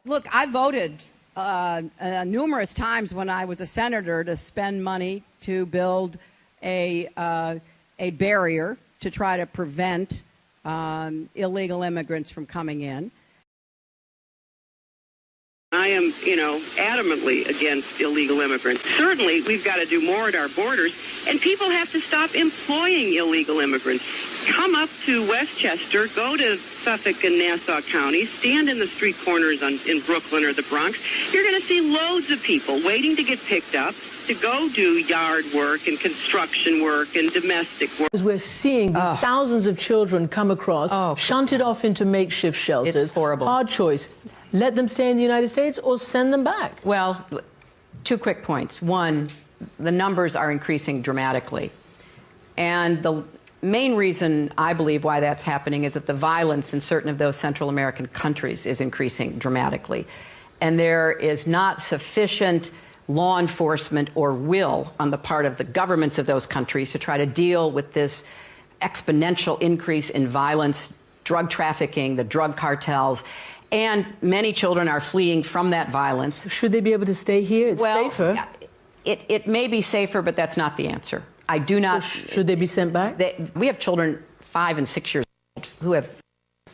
Look, I voted numerous times when I was a senator to spend money to build a barrier to try to prevent illegal immigrants from coming in. I am, adamantly against illegal immigrants. Certainly, we've got to do more at our borders, and people have to stop employing illegal immigrants. Come up to Westchester, go to Suffolk and Nassau counties, stand in the street corners in Brooklyn or the Bronx. You're going to see loads of people waiting to get picked up to go do yard work and construction work and domestic work. As we're seeing these thousands of children come across, shunted off into makeshift shelters. It's horrible. Hard choice. Let them stay in the United States or send them back? Well, 2 quick points. One, the numbers are increasing dramatically. And the main reason, I believe, why that's happening is that the violence in certain of those Central American countries is increasing dramatically. And there is not sufficient law enforcement or will on the part of the governments of those countries to try to deal with this exponential increase in violence, drug trafficking, the drug cartels. And many children are fleeing from that violence. Should they be able to stay here? It's safer. It may be safer, but that's not the answer. I do not. So should they be sent back? We have children 5 and 6 years old who have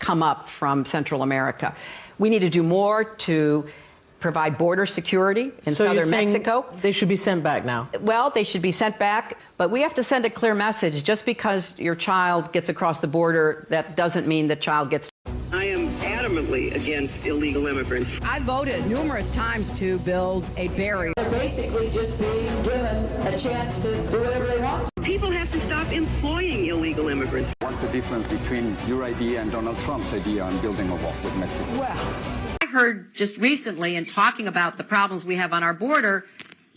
come up from Central America. We need to do more to provide border security in southern Mexico. They should be sent back now. Well, they should be sent back, but we have to send a clear message. Just because your child gets across the border, that doesn't mean the child gets. I am adamantly against illegal immigrants. I voted numerous times to build a barrier. They're basically just being given a chance to do whatever they want. People have to stop employing illegal immigrants. What's the difference between your idea and Donald Trump's idea on building a wall with Mexico? Well, I heard just recently in talking about the problems we have on our border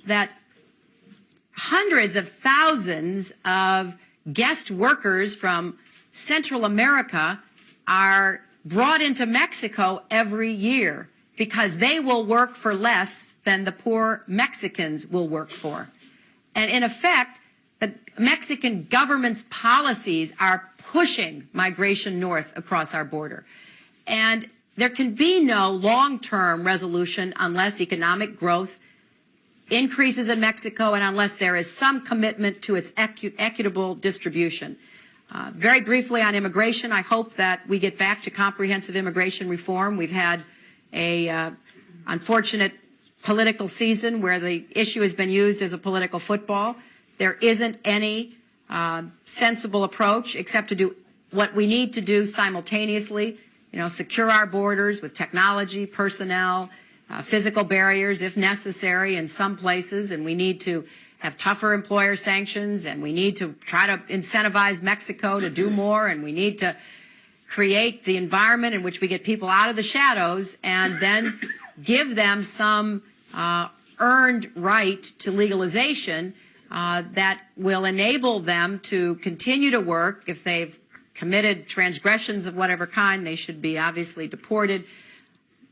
that hundreds of thousands of guest workers from Central America are brought into Mexico every year because they will work for less than the poor Mexicans will work for. And in effect, the Mexican government's policies are pushing migration north across our border. And there can be no long-term resolution unless economic growth increases in Mexico and unless there is some commitment to its equitable distribution. Very briefly on immigration, I hope that we get back to comprehensive immigration reform. We've had a unfortunate political season where the issue has been used as a political football. There isn't any sensible approach except to do what we need to do simultaneously, secure our borders with technology, personnel, physical barriers if necessary in some places, and we need to have tougher employer sanctions, and we need to try to incentivize Mexico to do more, and we need to create the environment in which we get people out of the shadows and then give them some earned right to legalization that will enable them to continue to work. If they've committed transgressions of whatever kind, they should be obviously deported.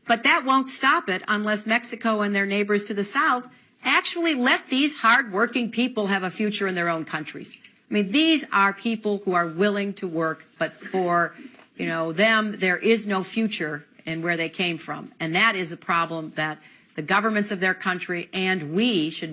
But that won't stop it unless Mexico and their neighbors to the south actually let these hardworking people have a future in their own countries. I mean, these are people who are willing to work, but for, them, there is no future in where they came from. And that is a problem that the governments of their country and we should be